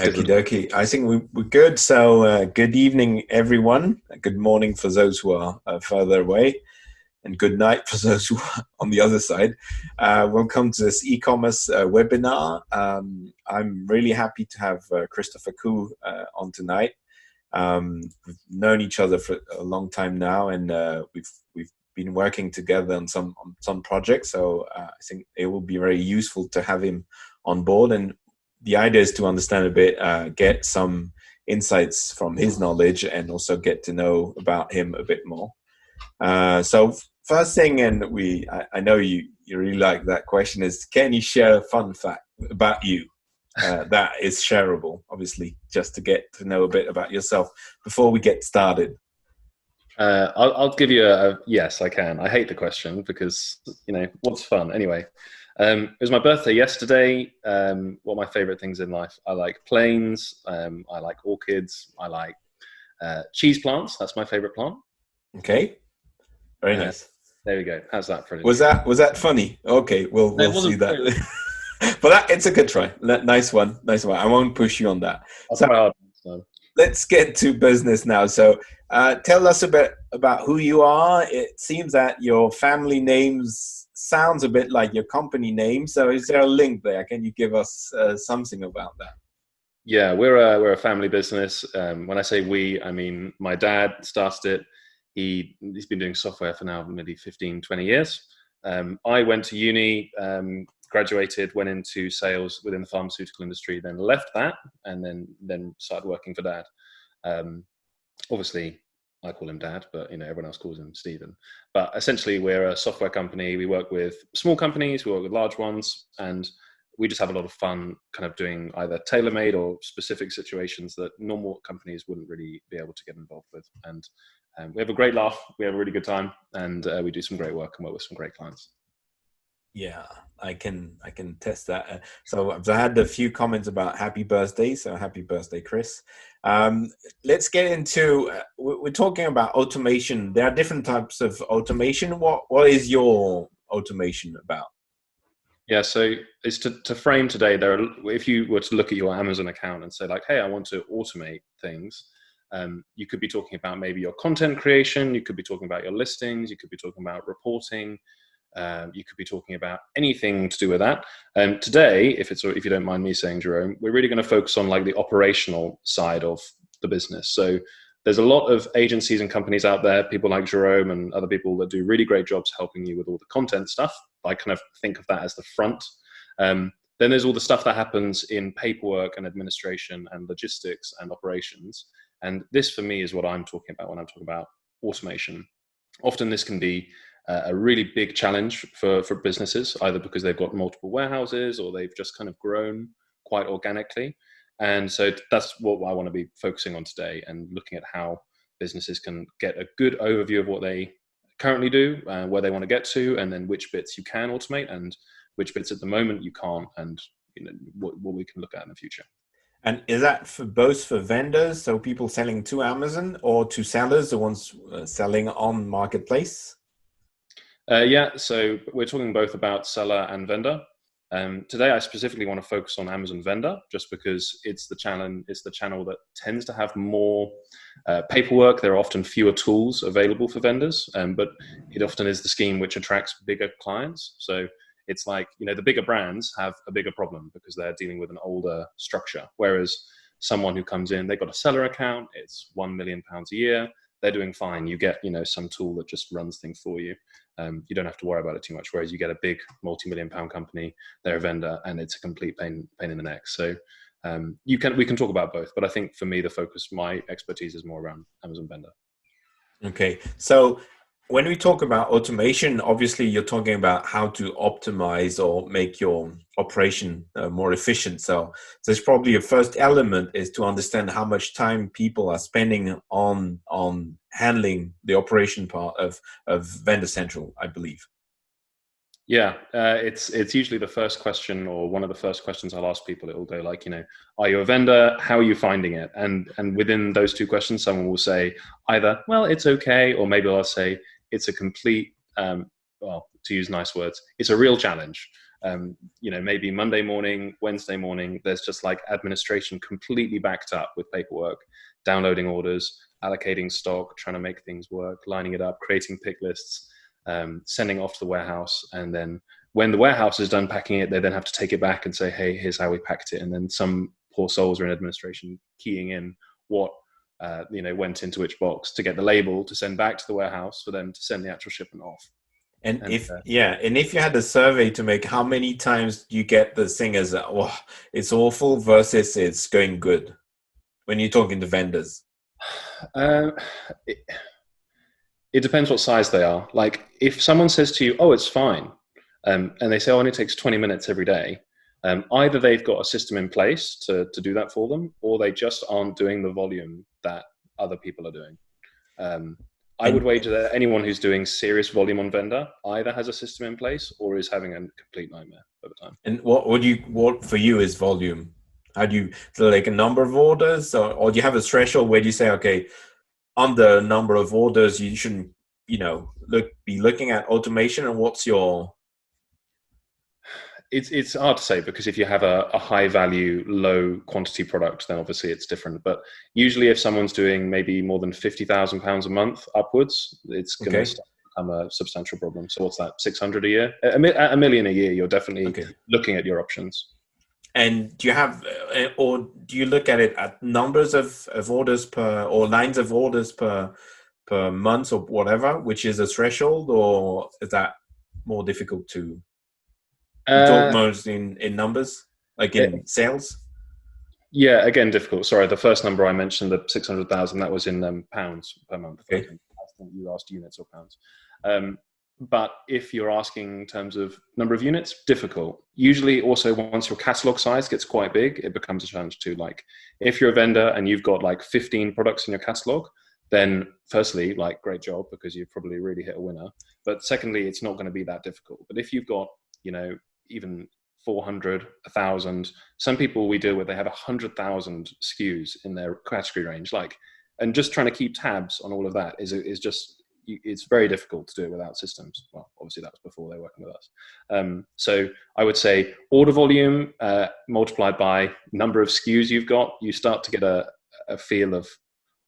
Okie Good. dokie. I think we're good. So, good evening, everyone. Good morning for those who are further away, and good night for those who are on the other side. Welcome to this e-commerce webinar. I'm really happy to have Christopher Koo on tonight. We've known each other for a long time now, and we've been working together on some projects. So I think it will be very useful to have him on board. And the idea is to understand a bit, get some insights from his knowledge, and also get to know about him a bit more. So first thing, and I know you really like that question, is can you share a fun fact about you that is shareable, obviously, just to get to know a bit about yourself before we get started? I'll give you a yes, I can. I hate the question because, what's fun? Anyway, it was my birthday yesterday. What are my favorite things in life? I like planes. I like orchids. I like cheese plants. That's my favorite plant. Okay, very nice. There we go. How's that for an Was intro? that funny? Okay, No, it we'll see wasn't. that. But it's a good try. Nice one, nice one. I won't push you on that. I'll So try hard. So. let's get to business now. So tell us a bit about who you are. It seems that your family names sounds a bit like your company name. So is there a link there? Can you give us something about that? Yeah, we're a family business. When I say we, I mean my dad started it. He's been doing software for now maybe 15, 20 years. I went to uni, graduated, went into sales within the pharmaceutical industry, then left that, and then started working for Dad. Obviously, I call him Dad, but everyone else calls him Stephen. But essentially, we're a software company. We work with small companies, we work with large ones, and we just have a lot of fun kind of doing either tailor-made or specific situations that normal companies wouldn't really be able to get involved with. And we have a great laugh, we have a really good time, and we do some great work and work with some great clients. Yeah, I can test that. So I've had a few comments about happy birthday. So happy birthday, Chris. Let's get into. We're talking about automation. There are different types of automation. What is your automation about? Yeah, so it's to frame today. If you were to look at your Amazon account and say like, "Hey, I want to automate things," you could be talking about maybe your content creation. You could be talking about your listings. You could be talking about reporting. You could be talking about anything to do with that. Today, if you don't mind me saying, Jerome, we're really going to focus on like the operational side of the business. So there's a lot of agencies and companies out there, people like Jerome and other people that do really great jobs helping you with all the content stuff. I kind of think of that as the front. Then there's all the stuff that happens in paperwork and administration and logistics and operations. And this for me is what I'm talking about when I'm talking about automation. Often this can be a really big challenge for businesses, either because they've got multiple warehouses or they've just kind of grown quite organically. And so that's what I want to be focusing on today, and looking at how businesses can get a good overview of what they currently do, where they want to get to, and then which bits you can automate and which bits at the moment you can't, and what we can look at in the future. And is that for both for vendors, so people selling to Amazon, or to sellers, the ones selling on marketplace? Yeah, so we're talking both about seller and vendor. Today, I specifically want to focus on Amazon vendor, just because it's the channel that tends to have more paperwork. There are often fewer tools available for vendors, but it often is the scheme which attracts bigger clients. So it's like, the bigger brands have a bigger problem because they're dealing with an older structure. Whereas someone who comes in, they've got a seller account, it's £1 million a year, they're doing fine. You get, some tool that just runs things for you. You don't have to worry about it too much. Whereas you get a big multi-million-pound company, they're a vendor, and it's a complete pain in the neck. So we can talk about both, but I think for me, my expertise is more around Amazon vendor. Okay, so when we talk about automation, obviously you're talking about how to optimize or make your operation more efficient. So there's probably a first element is to understand how much time people are spending on handling the operation part of Vendor Central, I believe. Yeah, it's usually the first question, or one of the first questions I'll ask people. It will go like, are you a vendor? How are you finding it? And within those two questions, someone will say either, well, it's okay, or maybe I'll say it's a complete well, to use nice words, it's a real challenge. Maybe Monday morning, Wednesday morning, there's just like administration completely backed up with paperwork, downloading orders, allocating stock, trying to make things work, lining it up, creating pick lists, sending off to the warehouse. And then when the warehouse is done packing it, they then have to take it back and say, hey, here's how we packed it. And then some poor souls are in administration keying in what went into which box to get the label to send back to the warehouse for them to send the actual shipment off. And if you had a survey to make, how many times do you get the singers, oh, it's awful versus it's going good when you're talking to vendors? It depends what size they are. Like if someone says to you, oh, it's fine, and they say, oh, it only takes 20 minutes every day, either they've got a system in place to do that for them, or they just aren't doing the volume that other people are doing. I would wager that anyone who's doing serious volume on vendor either has a system in place or is having a complete nightmare over time. And what for you is volume? How do you, like a number of orders, or do you have a threshold where you say, okay, under a number of orders, you shouldn't, be looking at automation, and what's your? It's hard to say, because if you have a high value, low quantity product, then obviously it's different. But usually if someone's doing maybe more than £50,000 a month upwards, it's going to become a substantial problem. So what's that, 600 a year? At $1 million a year, you're definitely looking at your options. And do you have, or do you look at it at numbers of orders per, or lines of orders per month or whatever, which is a threshold, or is that more difficult to? You talk most in numbers, like in sales? Yeah, again, difficult. Sorry, the first number I mentioned, the 600,000, that was in pounds per month. Okay. I think you asked units or pounds. But if you're asking in terms of number of units, difficult. Usually also once your catalog size gets quite big, it becomes a challenge too. Like if you're a vendor and you've got like 15 products in your catalog, then firstly, like great job, because you've probably really hit a winner. But secondly, it's not going to be that difficult. But if you've got, even 400, 1,000, some people we deal with, they have 100,000 SKUs in their category range. And just trying to keep tabs on all of that is just, it's very difficult to do it without systems. Well, obviously that was before they were working with us. So I would say order volume multiplied by number of SKUs you've got, you start to get a feel of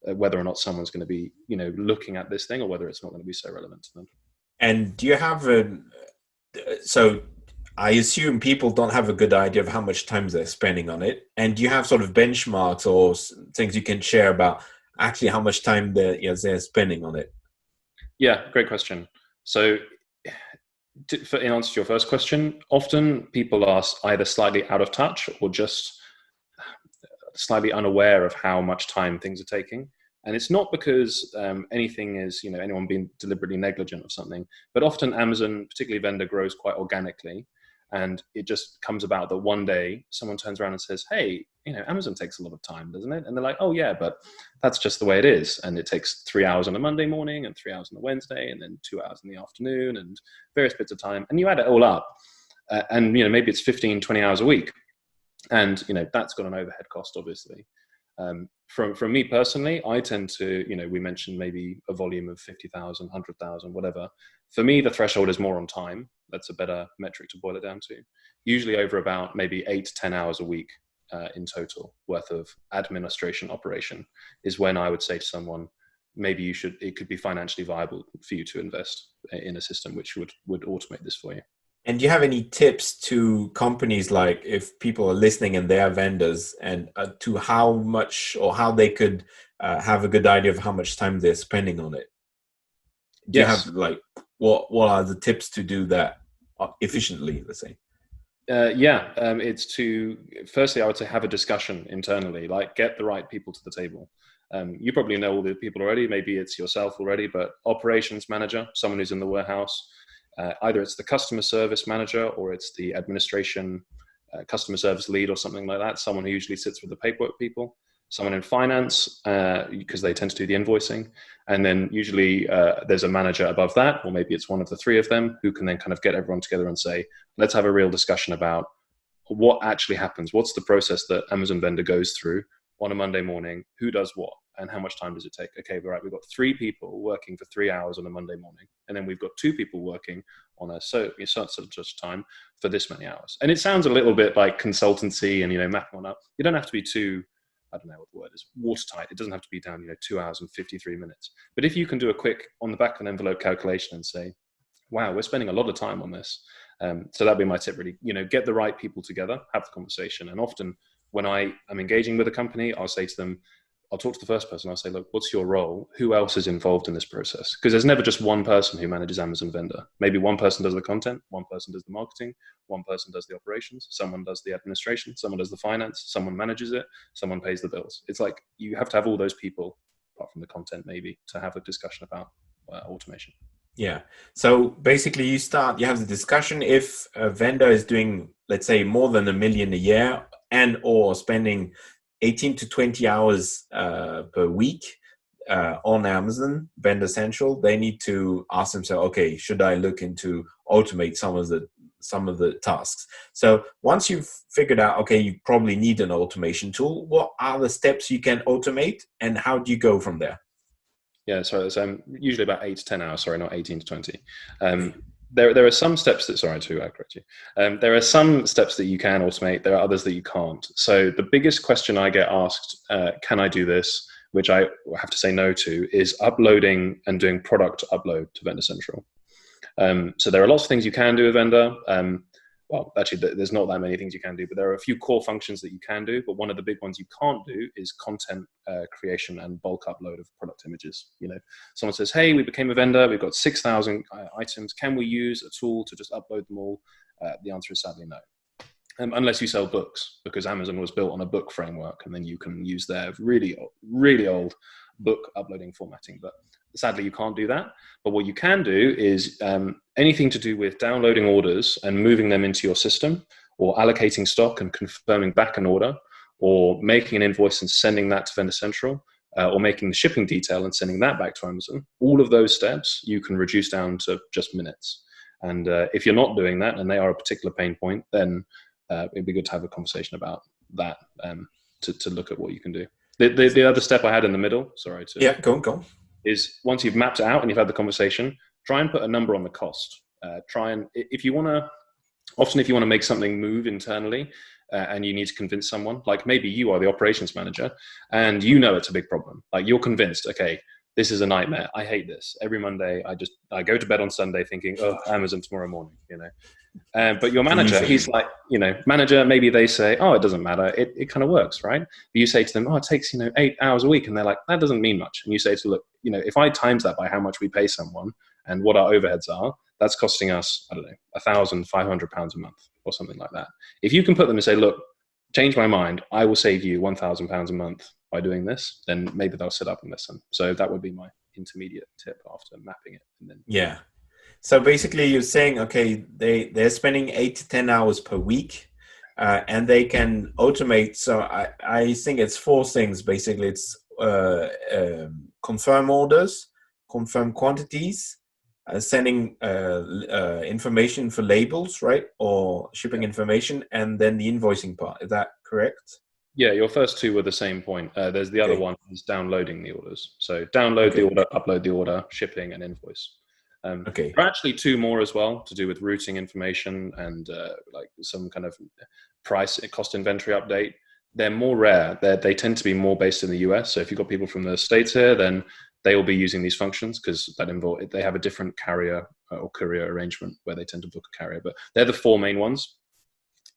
whether or not someone's going to be, looking at this thing, or whether it's not going to be so relevant to them. And do you have so I assume people don't have a good idea of how much time they're spending on it. And do you have sort of benchmarks or things you can share about actually how much time they're spending on it? Yeah, great question. So in answer to your first question, often people are either slightly out of touch or just slightly unaware of how much time things are taking. And it's not because anything is, anyone being deliberately negligent of something, but often Amazon, particularly vendor, grows quite organically. And it just comes about that one day someone turns around and says, hey, Amazon takes a lot of time, doesn't it? And they're like, oh yeah, but that's just the way it is. And it takes 3 hours on a Monday morning and 3 hours on a Wednesday and then 2 hours in the afternoon and various bits of time. And you add it all up and, maybe it's 15, 20 hours a week. And, that's got an overhead cost, obviously. From me personally, I tend to, we mentioned maybe a volume of 50,000, 100,000, whatever. For me, the threshold is more on time. That's a better metric to boil it down to. Usually over about maybe 8 to 10 hours a week in total worth of administration operation is when I would say to someone, maybe it could be financially viable for you to invest in a system which would automate this for you. And do you have any tips to companies, like if people are listening and they are vendors, and to how much or how they could have a good idea of how much time they're spending on it? Do you have what are the tips to do that efficiently, let's say? It's to, firstly, I would say have a discussion internally, like get the right people to the table. You probably know all the people already. Maybe it's yourself already, but operations manager, someone who's in the warehouse. Either it's the customer service manager or it's the administration customer service lead or something like that. Someone who usually sits with the paperwork people. Someone in finance, because they tend to do the invoicing. And then usually there's a manager above that, or maybe it's one of the three of them, who can then kind of get everyone together and say, let's have a real discussion about what actually happens. What's the process that Amazon vendor goes through on a Monday morning? Who does what? and how much time does it take? Okay, right, we've got 3 people working for 3 hours on a Monday morning, and then we've got 2 people working on a such time for this many hours. And it sounds a little bit like consultancy and, mapping one up. You don't have to be too, I don't know what the word is, watertight. It doesn't have to be down, 2 hours and 53 minutes. But if you can do a quick on the back of an envelope calculation and say, wow, we're spending a lot of time on this. So that'd be my tip, really. Get the right people together, have the conversation. And often when I am engaging with a company, I'll say to them, I'll talk to the first person. I'll say, look, what's your role? Who else is involved in this process? Because there's never just one person who manages Amazon Vendor. Maybe one person does the content, one person does the marketing, one person does the operations, someone does the administration, someone does the finance, someone manages it, someone pays the bills. It's like you have to have all those people, apart from the content maybe, to have a discussion about automation. Yeah. So basically you have the discussion. If a vendor is doing, let's say, more than $1 million a year and or spending 18 to 20 hours per week on Amazon Vendor Central, they need to ask themselves, okay, should I look into automate some of the tasks? So once you've figured out, okay, you probably need an automation tool, what are the steps you can automate and how do you go from there? Yeah, so it's usually about 8 to 10 hours, sorry, not 18 to 20. There are some steps that, sorry to correct you. There are some steps that you can automate. There are others that you can't. So the biggest question I get asked, can I do this, which I have to say no to, is uploading and doing product upload to Vendor Central. So there are lots of things you can do with Vendor. Well, actually, there's not that many things you can do, but there are a few core functions that you can do. But one of the big ones you can't do is content creation and bulk upload of product images. Someone says, hey, we became a vendor. We've got 6,000 items. Can we use a tool to just upload them all? The answer is sadly no. Unless you sell books, because Amazon was built on a book framework, and then you can use their really, really old book uploading formatting. But sadly, you can't do that. But what you can do is anything to do with downloading orders and moving them into your system, or allocating stock and confirming back an order, or making an invoice and sending that to Vendor Central, or making the shipping detail and sending that back to Amazon. All of those steps you can reduce down to just minutes. And if you're not doing that and they are a particular pain point, then it'd be good to have a conversation about that to look at what you can do. The other step I had in the middle, go on. Is once you've mapped it out and you've had the conversation, try and put a number on the cost. If you want to make something move internally and you need to convince someone, like maybe you are the operations manager and it's a big problem. Like you're convinced, okay, this is a nightmare. I hate this. Every Monday, I go to bed on Sunday thinking, oh, Amazon tomorrow morning, But your manager, he's like, manager, maybe they say, oh, it doesn't matter. It kind of works, right? But you say to them, oh, it takes, 8 hours a week. And they're like, that doesn't mean much. And you say to look, if I times that by how much we pay someone and what our overheads are, that's costing us, I don't know, £1,500 a month or something like that. If you can put them and say, look, change my mind, I will save you £1,000 a month by doing this, then maybe they'll sit up and listen. So that would be my intermediate tip after mapping it. And then yeah. So basically you're saying, okay, they're spending 8 to 10 hours per week and they can automate. So I think it's 4 things. Basically it's confirm orders, confirm quantities, sending information for labels, right? Or shipping information, and then the invoicing part. Is that correct? Yeah, your first 2 were the same point. There's the other one is downloading the orders. So download the order, upload the order, shipping, and invoice. There are actually 2 more as well to do with routing information and like some kind of price cost inventory update. They're more rare. They tend to be more based in the US. So if you've got people from the States here, then they will be using these functions because they have a different carrier or courier arrangement where they tend to book a carrier. But they're the 4 main ones.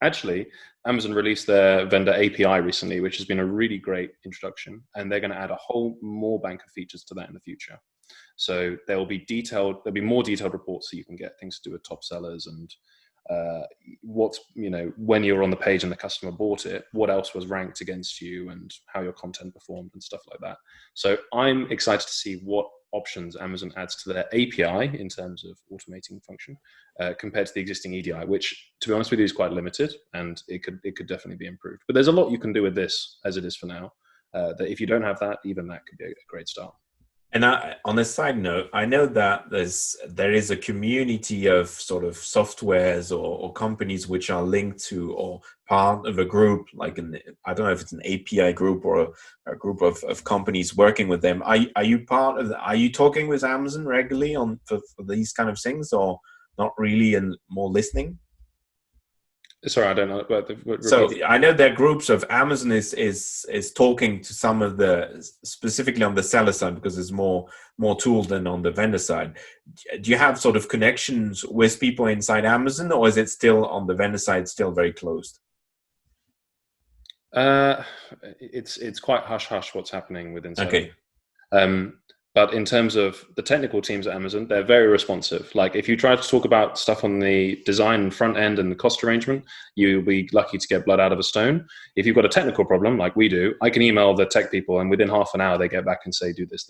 Actually, Amazon released their vendor API recently, which has been a really great introduction, and they're going to add a whole more bank of features to that in the future. So there'll be more detailed reports so you can get things to do with top sellers and when you're on the page and the customer bought it, what else was ranked against you and how your content performed and stuff like that. So I'm excited to see what options Amazon adds to their API in terms of automating function compared to the existing EDI, which, to be honest with you, is quite limited, and it could definitely be improved. But there's a lot you can do with this as it is for now. That if you don't have that, even that could be a great start. And on a side note, I know that there is a community of sort of softwares or companies which are linked to or part of a group, like I don't know if it's an API group or a group of companies working with them. Are you part of are you talking with Amazon regularly for these kind of things, or not really, and more listening? Sorry, I don't know. So I know there are groups of Amazon is talking to some of the, specifically on the seller side, because there's more tools than on the vendor side. Do you have sort of connections with people inside Amazon, or is it still on the vendor side still very closed? It's quite hush hush what's happening within Amazon. Okay. But in terms of the technical teams at Amazon, they're very responsive. Like if you try to talk about stuff on the design and front end and the cost arrangement, you'll be lucky to get blood out of a stone. If you've got a technical problem like we do, I can email the tech people, and within half an hour they get back and say, do this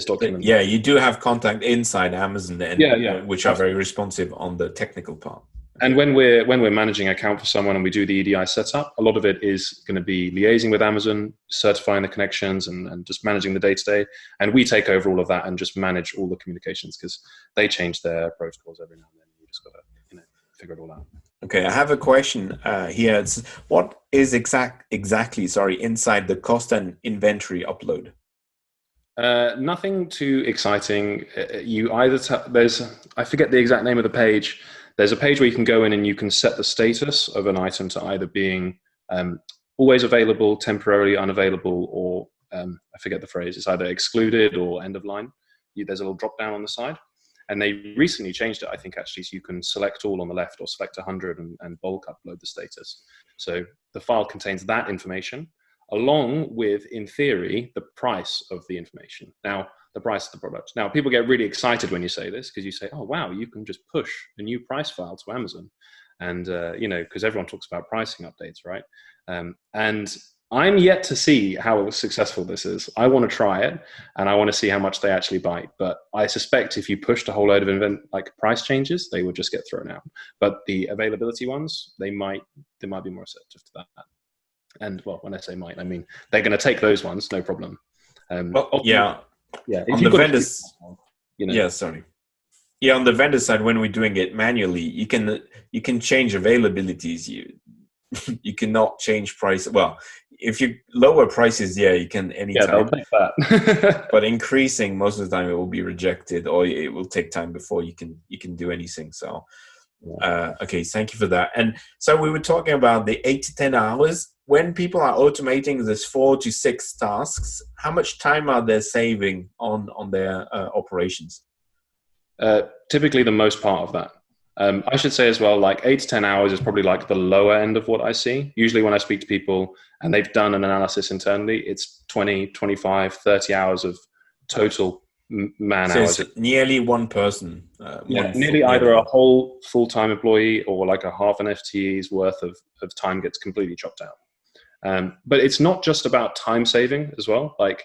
document. Yeah, you do have contact inside Amazon, and which are very responsive on the technical part. And when we're managing an account for someone and we do the EDI setup, a lot of it is going to be liaising with Amazon, certifying the connections, and just managing the day-to-day. And we take over all of that and just manage all the communications, because they change their protocols every now and then. You just got to figure it all out. Okay, I have a question here. It's, what is exactly inside the cost and inventory upload? Nothing too exciting. You either I forget the exact name of the page. There's a page where you can go in and you can set the status of an item to either being always available, temporarily unavailable, or I forget the phrase. It's either excluded or end of line. There's a little drop down on the side. And they recently changed it, I think, actually, so you can select all on the left or select 100 and bulk upload the status. So the file contains that information, along with, in theory, the price of the information. Now, the price of the product. Now, people get really excited when you say this, because you say, oh, wow, you can just push a new price file to Amazon. And, because everyone talks about pricing updates, right? And I'm yet to see how successful this is. I want to try it, and I want to see how much they actually bite. But I suspect if you pushed a whole load of price changes, they would just get thrown out. But the availability ones, they might be more receptive to that. And, well, when I say might, I mean they're going to take those ones, no problem. Yeah. On the vendors, Yeah, on the vendor side, when we're doing it manually, you can change availabilities. You cannot change price. Well, if you lower prices, you can anytime. Yeah, they'll take that. But increasing, most of the time, it will be rejected, or it will take time before you can do anything. So, okay, thank you for that. And so we were talking about the 8 to 10 hours. When people are automating this 4 to 6 tasks, how much time are they saving on their operations? Typically the most part of that. I should say as well, like 8 to 10 hours is probably like the lower end of what I see. Usually when I speak to people and they've done an analysis internally, it's 20, 25, 30 hours of total man hours. It's nearly one person. Nearly either a whole full-time employee or like a half an FTE's worth of time gets completely chopped out. But it's not just about time saving as well. Like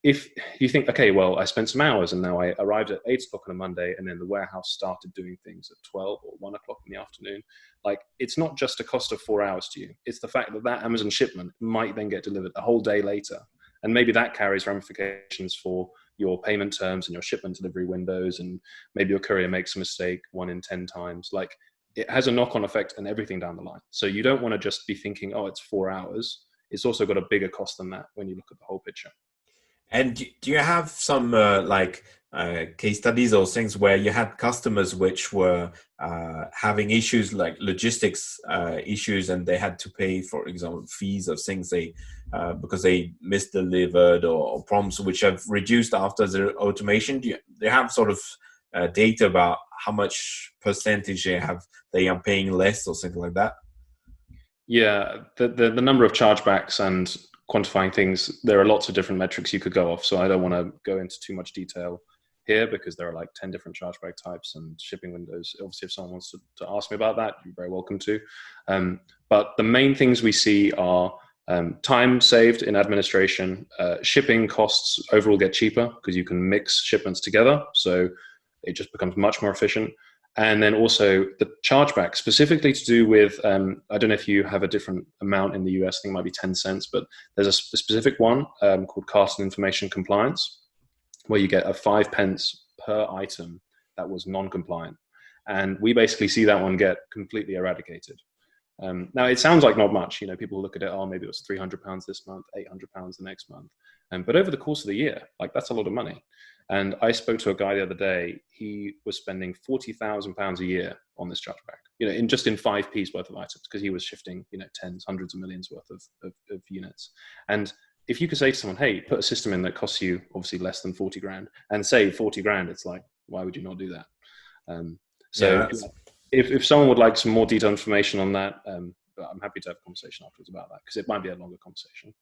if you think, okay, well, I spent some hours and now I arrived at 8 o'clock on a Monday and then the warehouse started doing things at 12 or 1 o'clock in the afternoon. Like it's not just a cost of 4 hours to you. It's the fact that Amazon shipment might then get delivered a whole day later. And maybe that carries ramifications for your payment terms and your shipment delivery windows. And maybe your courier makes a mistake 1 in 10 times. Like it has a knock-on effect on everything down the line. So you don't want to just be thinking, oh, it's 4 hours. It's also got a bigger cost than that when you look at the whole picture. And do you have some case studies or things where you had customers which were having issues like logistics issues, and they had to pay, for example, fees of things because they misdelivered or problems which have reduced after the automation? Do you have sort of data about how much percentage they are paying less or something like that? Yeah, the number of chargebacks and quantifying things, there are lots of different metrics you could go off. So I don't want to go into too much detail here because there are like 10 different chargeback types and shipping windows. Obviously, if someone wants to ask me about that, you're very welcome to. But the main things we see are time saved in administration, shipping costs overall get cheaper because you can mix shipments together. So it just becomes much more efficient. And then also the chargeback, specifically to do with, I don't know if you have a different amount in the US, I think it might be 10 cents, but there's a specific one called Carton Information Compliance. where you get a 5 pence per item that was non-compliant. And we basically see that one get completely eradicated. Now, it sounds like not much. People look at it, oh, maybe it was £300 this month, £800 the next month. But over the course of the year, like, that's a lot of money. And I spoke to a guy the other day. He was spending £40,000 a year on this chargeback, in 5p's worth of items, because he was shifting, tens, hundreds of millions worth of units. And if you could say to someone, hey, put a system in that costs you obviously less than 40 grand and save 40 grand, it's like, why would you not do that? If someone would like some more detailed information on that, I'm happy to have a conversation afterwards about that, because it might be a longer conversation.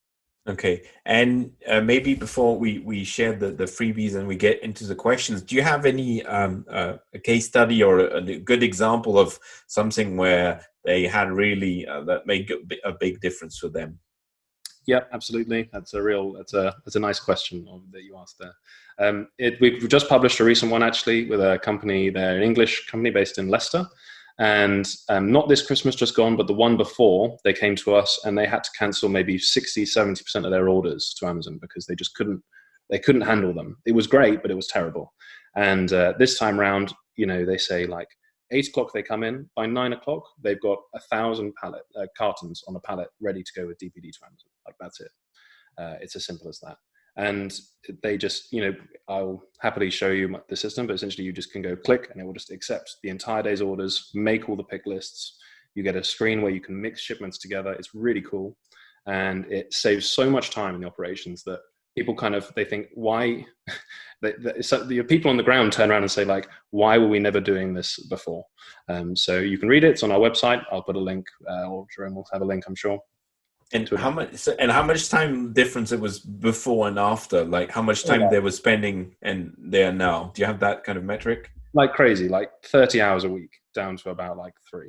Okay. And maybe before we share the freebies and we get into the questions, do you have any a case study or a good example of something where they had really that made a big difference for them? Yeah, absolutely. That's a nice question that you asked there. We've just published a recent one, actually, with a company. They're an English company based in Leicester. And not this Christmas just gone, but the one before, they came to us and they had to cancel maybe 60-70% of their orders to Amazon because they just couldn't handle them. It was great, but it was terrible. And this time round, they say like 8 o'clock they come in. By 9 o'clock, they've got 1,000 cartons on a pallet ready to go with DPD to Amazon. Like, that's it. It's as simple as that. And they just, I'll happily show you the system, but essentially you just can go click and it will just accept the entire day's orders, make all the pick lists. You get a screen where you can mix shipments together. It's really cool. And it saves so much time in the operations that people they think, why? So the people on the ground turn around and say, like, why were we never doing this before? So you can read it. It's on our website. I'll put a link, or Jerome will have a link, I'm sure. And how much time difference it was before and after? Like, how much time they were spending and they are now? Do you have that kind of metric? Like crazy, like 30 hours a week down to about like 3.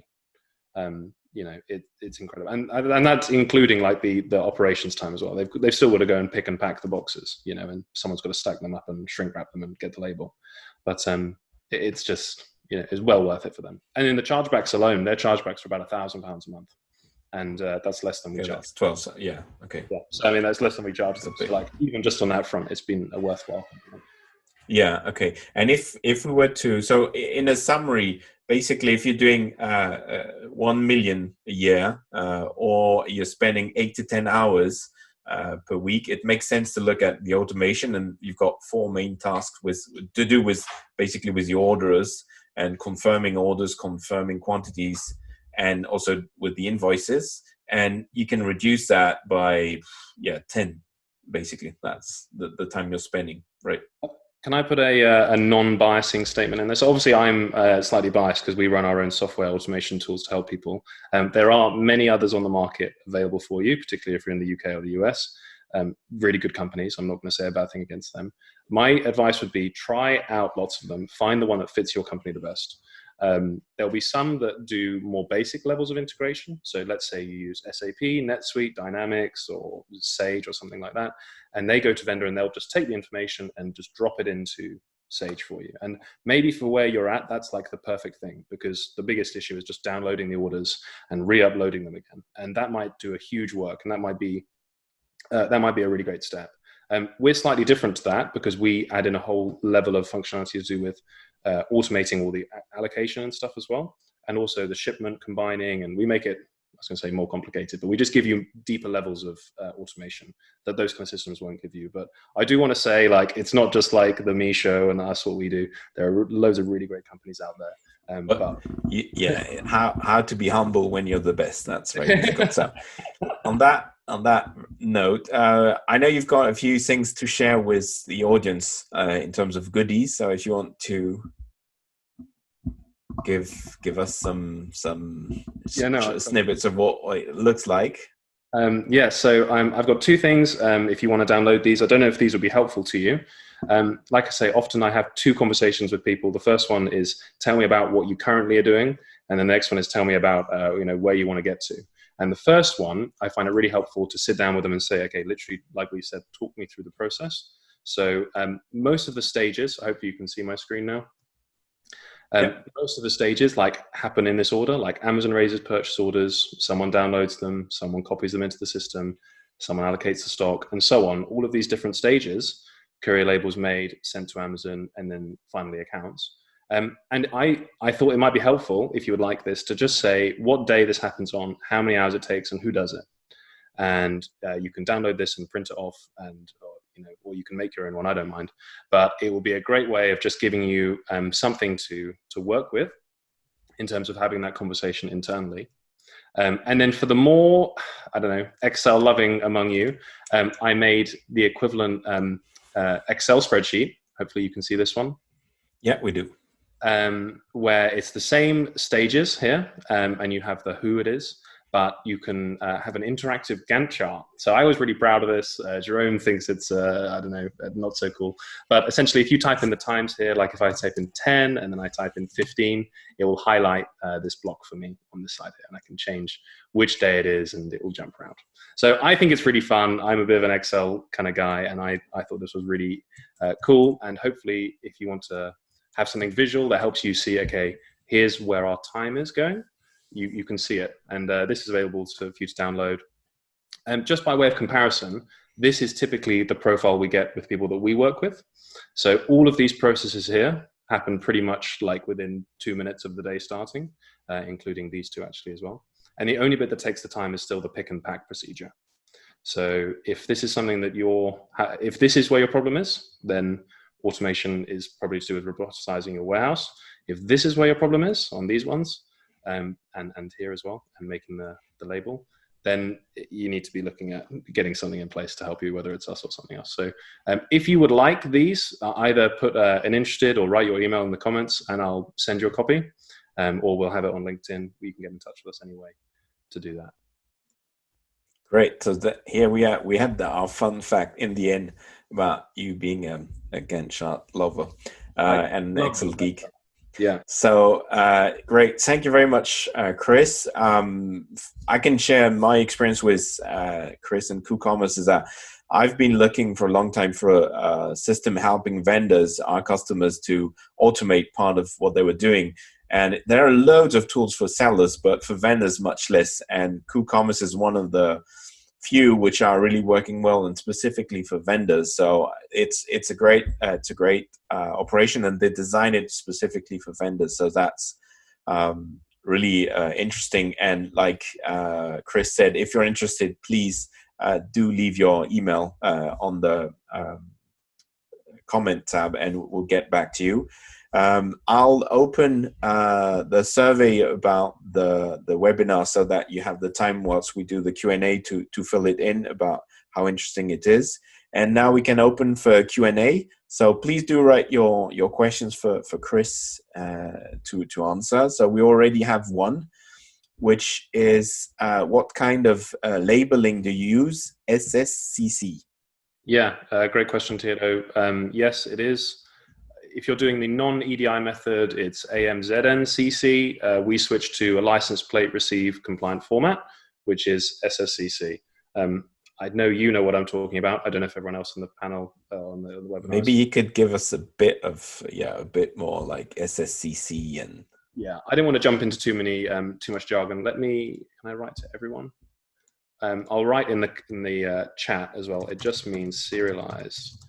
It's incredible, and that's including like the operations time as well. They've still got to go and pick and pack the boxes, and someone's got to stack them up and shrink wrap them and get the label. But it's just it's well worth it for them. And in the chargebacks alone, their chargebacks are about £1,000 a month. And that's less than we charge. That's 12. Yeah. Okay. Yeah. So that's less than we charge. So, like, even just on that front, it's been a worthwhile. Yeah. Okay. And if we were to, so in a summary, basically, if you're doing 1 million a year, or you're spending 8 to 10 hours per week, it makes sense to look at the automation. And you've got 4 main tasks to do with basically with your orderers and confirming orders, confirming quantities, and also with the invoices, and you can reduce that by 10. Basically, that's the time you're spending, right? Can I put a non-biasing statement in this? Obviously, I'm slightly biased because we run our own software automation tools to help people. There are many others on the market available for you, particularly if you're in the UK or the US. Really good companies. I'm not going to say a bad thing against them. My advice would be try out lots of them. Find the one that fits your company the best. There'll be some that do more basic levels of integration. So let's say you use SAP, NetSuite, Dynamics, or Sage or something like that. And they go to vendor and they'll just take the information and just drop it into Sage for you. And maybe for where you're at, that's like the perfect thing, because the biggest issue is just downloading the orders and re-uploading them again. And that might do a huge work. And that might be a really great step. We're slightly different to that because we add in a whole level of functionality to do with automating all the allocation and stuff as well, and also the shipment combining, and we make it, I was going to say more complicated, but we just give you deeper levels of automation that those kind of systems won't give you. But I do want to say, like, it's not just like the Me Show and us, what we do. There are loads of really great companies out there. How to be humble when you're the best. That's right. So on that note, I know you've got a few things to share with the audience in terms of goodies. So if you want to give us some snippets of what it looks like. So I've got 2 things. If you want to download these, I don't know if these would be helpful to you. Like I say, often I have 2 conversations with people. The first one is tell me about what you currently are doing, and the next one is tell me about where you want to get to. And the first one, I find it really helpful to sit down with them and say, okay, literally, like we said, talk me through the process. So most of the stages, I hope you can see my screen now. Most of the stages happen in this order, like Amazon raises purchase orders, someone downloads them, someone copies them into the system, someone allocates the stock, and so on. All of these different stages courier labels made, sent to Amazon, and then finally accounts. And I thought it might be helpful, if you would like this, to just say what day this happens on, how many hours it takes, and who does it. And you can download this and print it off, and or you can make your own one. I don't mind, but it will be a great way of just giving you something to work with in terms of having that conversation internally. And then for the more, I don't know, Excel loving among you, I made the equivalent Excel spreadsheet. Hopefully you can see this one. Yeah, we do. Where it's the same stages here, and you have the who it is, but you can have an interactive Gantt chart. So I was really proud of this. Jerome thinks it's, I don't know, not so cool. But essentially, if you type in the times here, like if I type in 10 and then I type in 15, it will highlight this block for me on this side here. And I can change which day it is and it will jump around. So I think it's really fun. I'm a bit of an Excel kind of guy, and I thought this was really cool. And hopefully, if you want to have something visual that helps you see, okay, here's where our time is going, you can see it. And this is available for you to download. And just by way of comparison, this is typically the profile we get with people that we work with. So all of these processes here happen pretty much like within 2 minutes of the day starting, including these two actually as well. And the only bit that takes the time is still the pick and pack procedure. So if this is something that if this is where your problem is, then automation is probably to do with roboticizing your warehouse. If this is where your problem is on these ones, and here as well, and making the label, then you need to be looking at getting something in place to help you, whether it's us or something else. So if you would like these, either put an interested or write your email in the comments and I'll send you a copy, or we'll have it on LinkedIn. You can get in touch with us anyway to do that. Great. So here we are. We had our fun fact in the end about you being a Gantt chart lover and an Excel geek. Yeah. So great. Thank you very much, Chris. I can share my experience with Chris and KuCommerce is that I've been looking for a long time for a system helping vendors, our customers, to automate part of what they were doing. And there are loads of tools for sellers, but for vendors, much less. And KuCommerce is one of the few which are really working well, and specifically for vendors. So it's a great operation, and they design it specifically for vendors. So that's really interesting. And like Chris said, if you're interested, please do leave your email on the comment tab, and we'll get back to you. I'll open the survey about the webinar so that you have the time whilst we do the Q&A to fill it in about how interesting it is. And now we can open for Q&A. So please do write your questions for Chris to answer. So we already have one, which is what kind of labeling do you use? SSCC. Yeah, great question, Theodore. Yes, it is. If you're doing the non-EDI method, it's AMZNCC. We switch to a license plate receive compliant format, which is SSCC. I know you know what I'm talking about. I don't know if everyone else on the panel on the webinar. Maybe you could give us a bit more like SSCC and. Yeah, I didn't want to jump into too much jargon. Can I write to everyone? I'll write in the chat as well. It just means serialized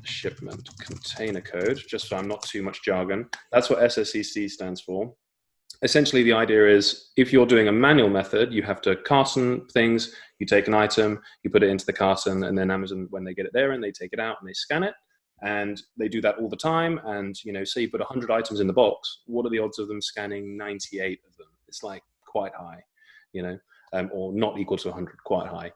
shipment container code, just so I'm not too much jargon. That's what SSCC stands for. Essentially, the idea is if you're doing a manual method, you have to carton things, you take an item, you put it into the carton, and then Amazon, when they get it there, and they take it out and they scan it, and they do that all the time. And, say you put 100 items in the box, what are the odds of them scanning 98 of them? It's like quite high, or not equal to 100, quite high.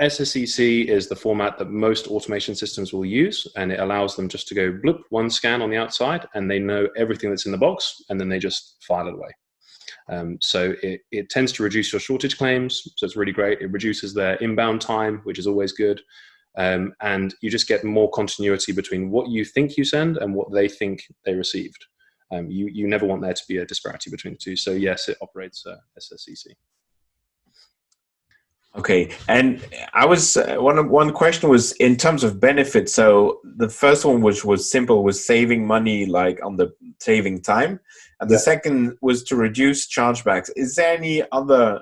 SSCC is the format that most automation systems will use, and it allows them just to go bloop, one scan on the outside, and they know everything that's in the box, and then they just file it away. So it tends to reduce your shortage claims, so it's really great. It reduces their inbound time, which is always good, and you just get more continuity between what you think you send and what they think they received. You never want there to be a disparity between the two. So yes, it operates SSCC. Okay, and I was one question was in terms of benefits. So the first one, which was simple, was saving money, like on the saving time, and the second was to reduce chargebacks. Is there any other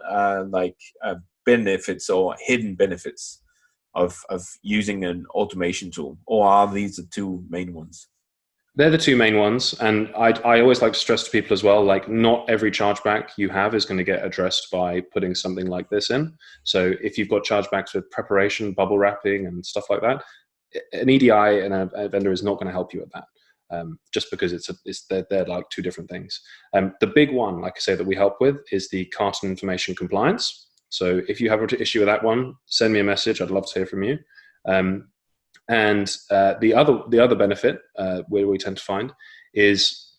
benefits or hidden benefits of using an automation tool, or are these the two main ones? They're the two main ones. And I always like to stress to people as well, like not every chargeback you have is going to get addressed by putting something like this in. So if you've got chargebacks with preparation, bubble wrapping and stuff like that, an EDI and a vendor is not going to help you with that. Just because they're like two different things. The big one, like I say, that we help with is the carton information compliance. So if you have an issue with that one, send me a message. I'd love to hear from you. And the other benefit where we tend to find is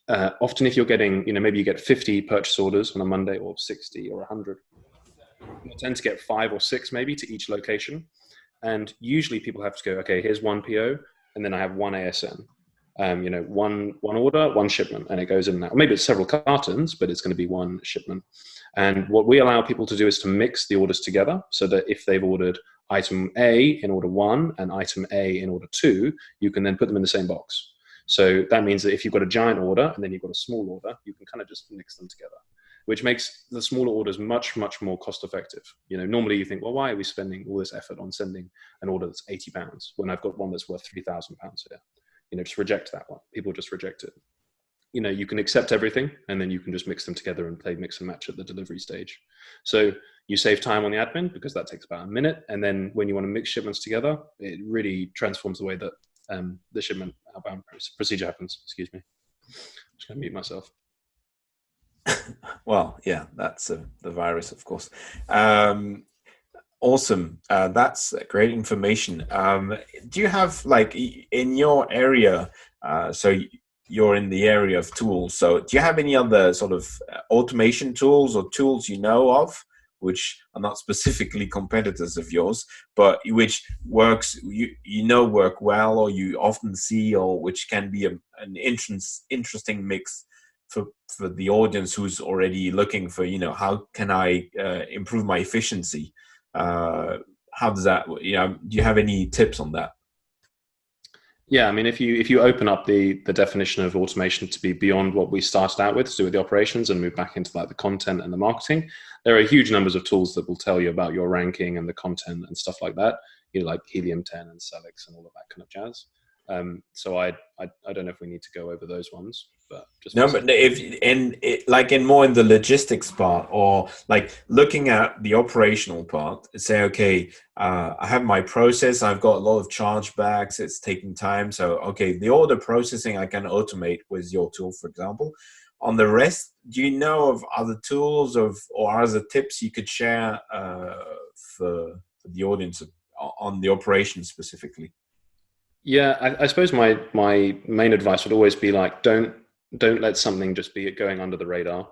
often if you're getting, maybe you get 50 purchase orders on a Monday, or 60 or 100, you tend to get 5 or 6 maybe to each location. And usually people have to go, okay, here's one PO, and then I have one ASN. One order, one shipment, and it goes in and out. Maybe it's several cartons, but it's going to be one shipment. And what we allow people to do is to mix the orders together, so that if they've ordered item A in order 1 and item A in order 2, you can then put them in the same box. So that means that if you've got a giant order and then you've got a small order, you can kind of just mix them together, which makes the smaller orders much, much more cost effective. Normally you think, well, why are we spending all this effort on sending an order that's £80 when I've got one that's worth £3,000 here? Just reject that one. People just reject it. You can accept everything, and then you can just mix them together and play mix and match at the delivery stage. So you save time on the admin, because that takes about a minute. And then when you want to mix shipments together, it really transforms the way that the shipment outbound procedure happens. Excuse me. I'm just going to mute myself. Well, yeah, that's the virus, of course. Awesome. That's great information. Do you have, like, in your area, so you're in the area of tools, so do you have any other sort of automation tools or tools of which are not specifically competitors of yours, but which works, work well, or you often see, or which can be an interesting mix for the audience who's already looking for, how can I improve my efficiency? How does that, do you have any tips on that? Yeah, I mean, if you open up the definition of automation to be beyond what we started out with, to do with the operations, and move back into like the content and the marketing, there are huge numbers of tools that will tell you about your ranking and the content and stuff like that. Like Helium 10 and Selix and all of that kind of jazz. So I don't know if we need to go over those ones, but just no. But if in more in the logistics part, or like looking at the operational part, say, okay, I have my process. I've got a lot of chargebacks. It's taking time. So okay, the order processing I can automate with your tool, for example. On the rest, do you know of other tools or other tips you could share for the audience on the operations specifically? Yeah, I suppose my main advice would always be like, don't let something just be going under the radar,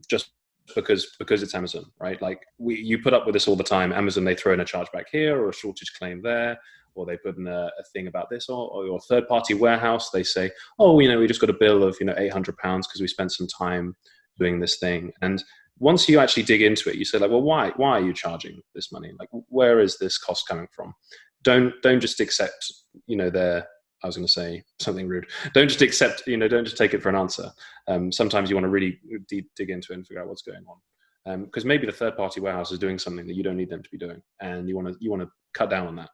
just because it's Amazon, right? Like you put up with this all the time. Amazon, they throw in a chargeback here or a shortage claim there, or they put in a thing about this, or your third-party warehouse, they say, oh, we just got a bill of £800 because we spent some time doing this thing. And once you actually dig into it, you say like, well, why are you charging this money? Like, where is this cost coming from? Don't just accept, I was going to say something rude. Don't just accept, don't just take it for an answer. Sometimes you want to really dig into it and figure out what's going on. Because maybe the third party warehouse is doing something that you don't need them to be doing, and you want to cut down on that.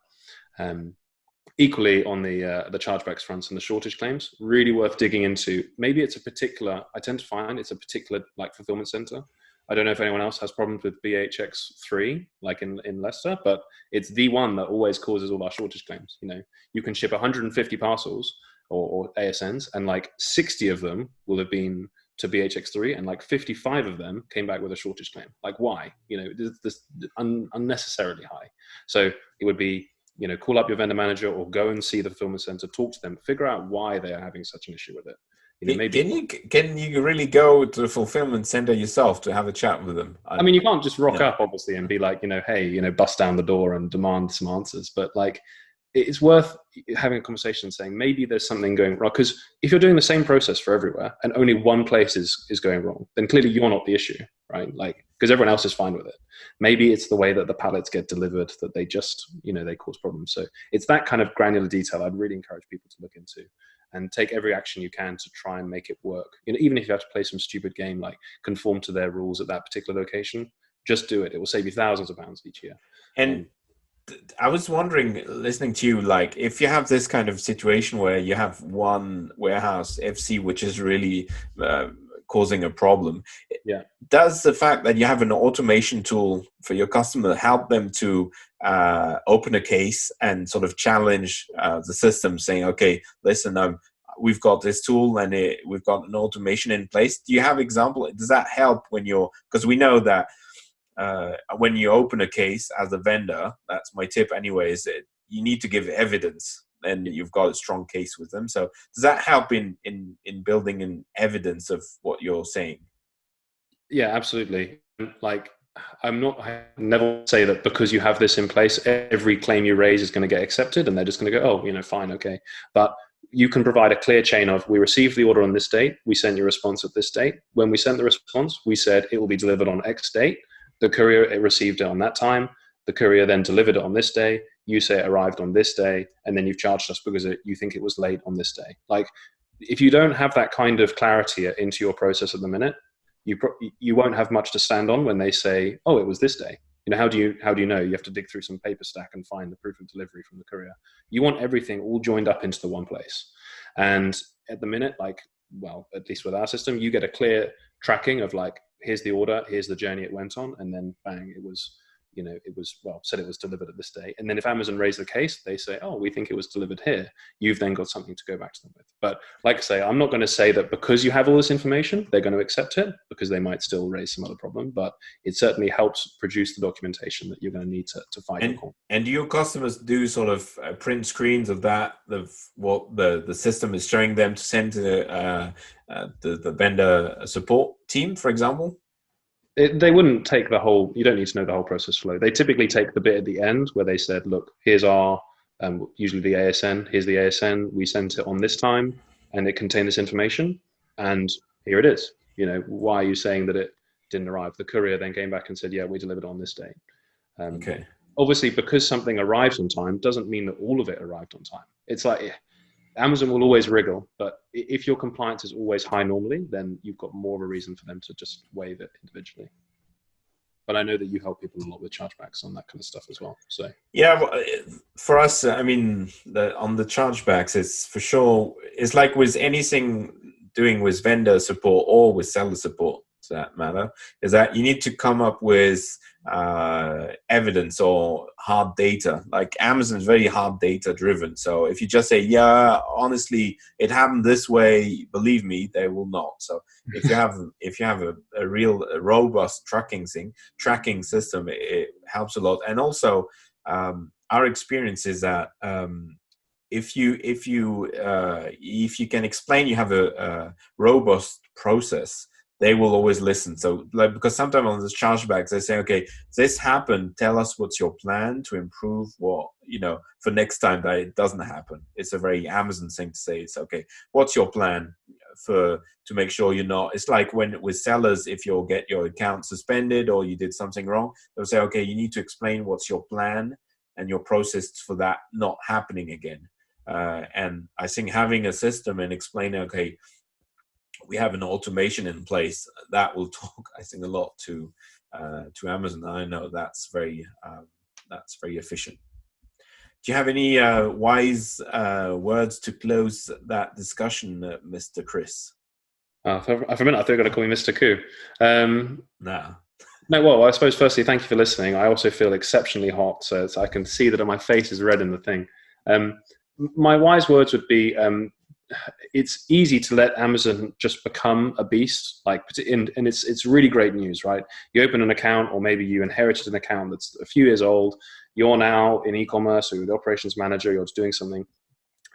Equally on the chargebacks fronts and the shortage claims, really worth digging into. Maybe it's I tend to find it's a particular like fulfillment center. I don't know if anyone else has problems with BHX3, like in Leicester, but it's the one that always causes all our shortage claims. You can ship 150 parcels or ASNs, and like 60 of them will have been to BHX3, and like 55 of them came back with a shortage claim. Like, why? This unnecessarily high. So it would be, call up your vendor manager or go and see the fulfillment center, talk to them, figure out why they are having such an issue with it. Can you really go to the fulfillment center yourself to have a chat with them? I mean, you can't just rock up, obviously, and be like, hey, bust down the door and demand some answers. But like, it's worth having a conversation saying maybe there's something going wrong. Because if you're doing the same process for everywhere and only one place is going wrong, then clearly you're not the issue, right? Like, because everyone else is fine with it. Maybe it's the way that the pallets get delivered that they just, they cause problems. So it's that kind of granular detail I'd really encourage people to look into. And take every action you can to try and make it work. Even if you have to play some stupid game like conform to their rules at that particular location, just do it. It will save you thousands of pounds each year. And I was wondering, listening to you, like if you have this kind of situation where you have one warehouse FC which is really uh, causing a problem, Yeah. does the fact that you have an automation tool for your customer help them to open a case and sort of challenge the system, saying, "Okay, listen, we've got this tool and we've got an automation in place." Do you have example? Does that help when you're, because we know that when you open a case as a vendor, that's my tip anyway, is that you need to give evidence and you've got a strong case with them. So does that help in building an evidence of what you're saying? Yeah, absolutely. Like, I never say that because you have this in place, every claim you raise is going to get accepted and they're just going to go, oh, fine, okay. But you can provide a clear chain of, we received the order on this date, we sent your response at this date. When we sent the response, we said it will be delivered on X date. The courier received it on that time. The courier then delivered it on this day. You say it arrived on this day, and then you've charged us because you think it was late on this day. Like, if you don't have that kind of clarity into your process at the minute, you won't have much to stand on when they say, "Oh, it was this day." How do you know? You have to dig through some paper stack and find the proof of delivery from the courier. You want everything all joined up into the one place. And at the minute, like, well, at least with our system, you get a clear tracking of like, here's the order, here's the journey it went on, and then bang, it was, said it was delivered at this day. And then if Amazon raise the case, they say, oh, we think it was delivered here. You've then got something to go back to them with. But like I say, I'm not going to say that because you have all this information, they're going to accept it, because they might still raise some other problem. But it certainly helps produce the documentation that you're going to need to fight your corner. And do your customers do sort of print screens of that, of what the system is showing them to send to the vendor support team, for example? They wouldn't take the whole, you don't need to know the whole process flow. They typically take the bit at the end where they said, look, here's our, usually the ASN, here's the ASN, we sent it on this time and it contained this information, and here it is. Why are you saying that it didn't arrive? The courier then came back and said, yeah, we delivered on this date. Okay. Obviously, because something arrives on time doesn't mean that all of it arrived on time. It's like, Amazon will always wriggle, but if your compliance is always high normally, then you've got more of a reason for them to just waive it individually. But I know that you help people a lot with chargebacks on that kind of stuff as well. So yeah, well, for us, I mean, on the chargebacks, it's for sure. It's like with anything doing with vendor support or with seller support, to that matter, is that you need to come up with evidence or hard data. Like Amazon is very hard data driven. So if you just say, yeah, honestly, it happened this way, believe me, they will not. So if you have a real robust tracking system, it helps a lot. And also our experience is that if you can explain you have a robust process, they will always listen. So, like, because sometimes on the chargebacks, they say, okay, this happened. Tell us what's your plan to improve what, for next time that it doesn't happen. It's a very Amazon thing to say. It's okay. What's your plan to make sure you're not, it's like when with sellers, if you'll get your account suspended or you did something wrong, they'll say, okay, you need to explain what's your plan and your process for that not happening again. And I think having a system and explaining, okay, we have an automation in place, that will talk, I think, a lot to Amazon. I know that's very efficient. Do you have any wise words to close that discussion, Mr. Chris? For a minute, I thought you were going to call me Mr. Koo. No. No, well, I suppose firstly, thank you for listening. I also feel exceptionally hot, so I can see that my face is red in the thing. My wise words would be, it's easy to let Amazon just become a beast, and it's really great news, right? You open an account, or maybe you inherited an account that's a few years old. You're now in e-commerce, or you're the operations manager, you're just doing something,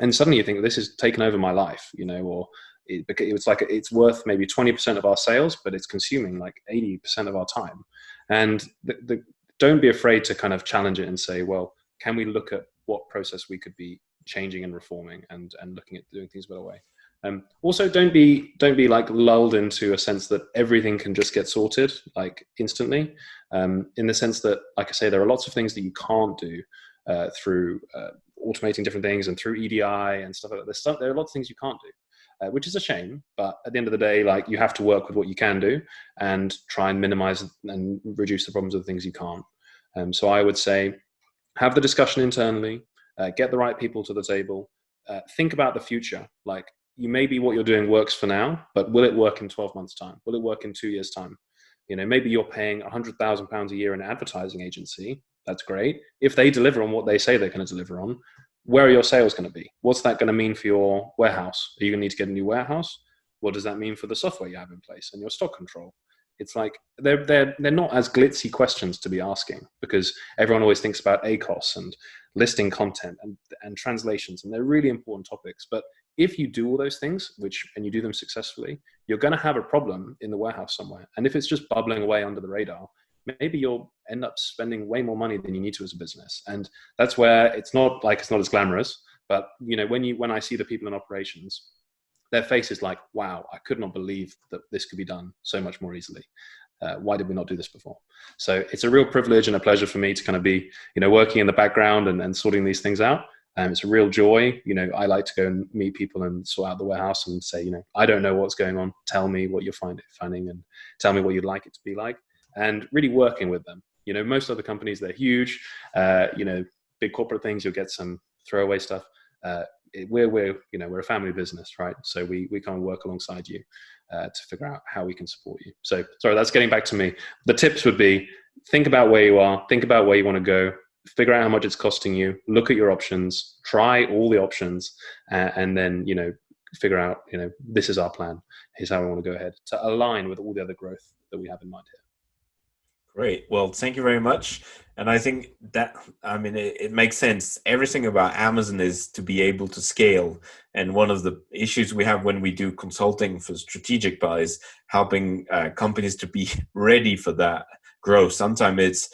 and suddenly you think, this has taken over my life, or it's like it's worth maybe 20% of our sales, but it's consuming like 80% of our time. And don't be afraid to kind of challenge it and say, well, can we look at what process we could be changing and reforming and looking at doing things a better way. Also, don't be like lulled into a sense that everything can just get sorted like instantly. In the sense that, like I say, there are lots of things that you can't do through automating different things and through EDI and stuff like that. There are a lot of things you can't do, which is a shame. But at the end of the day, like, you have to work with what you can do and try and minimize and reduce the problems of the things you can't. So I would say, have the discussion internally, get the right people to the table, think about the future. Like, maybe what you're doing works for now, but will it work in 12 months' time? Will it work in 2 years' time? Maybe you're paying £100,000 a year in an advertising agency. That's great. If they deliver on what they say they're going to deliver on, where are your sales going to be? What's that going to mean for your warehouse? Are you going to need to get a new warehouse? What does that mean for the software you have in place and your stock control? It's like they're not as glitzy questions to be asking, because everyone always thinks about ACOS and listing content and translations, and they're really important topics. But if you do all those things, and you do them successfully, you're going to have a problem in the warehouse somewhere. And if it's just bubbling away under the radar, maybe you'll end up spending way more money than you need to as a business. And that's where it's not as glamorous. But when I see the people in operations, their face is like, wow, I could not believe that this could be done so much more easily. Why did we not do this before? So it's a real privilege and a pleasure for me to kind of be, working in the background and sorting these things out. It's a real joy. I like to go and meet people and sort out the warehouse and say, I don't know what's going on. Tell me what you're finding and tell me what you'd like it to be like, and really working with them. Most other companies, they're huge, big corporate things, you'll get some throwaway stuff. We're a family business, right? So we kind of work alongside you to figure out how we can support you. So sorry, that's getting back to me. The tips would be, think about where you are, think about where you want to go, figure out how much it's costing you, look at your options, try all the options, and then, figure out, this is our plan. Here's how we want to go ahead to align with all the other growth that we have in mind here. Great. Well, thank you very much. And I think that, it makes sense. Everything about Amazon is to be able to scale. And one of the issues we have when we do consulting for strategic buys, helping companies to be ready for that growth. Sometimes it's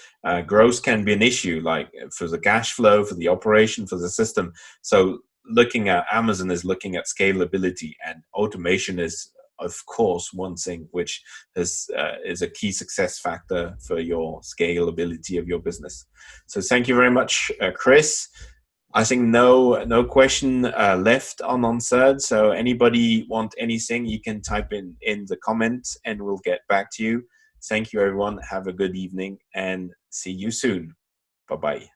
growth can be an issue, like for the cash flow, for the operation, for the system. So looking at Amazon is looking at scalability, and automation is, of course, one thing which is a key success factor for your scalability of your business. So thank you very much, Chris. I think no question left unanswered. So anybody want anything, you can type in the comments and we'll get back to you. Thank you, everyone. Have a good evening and see you soon. Bye-bye.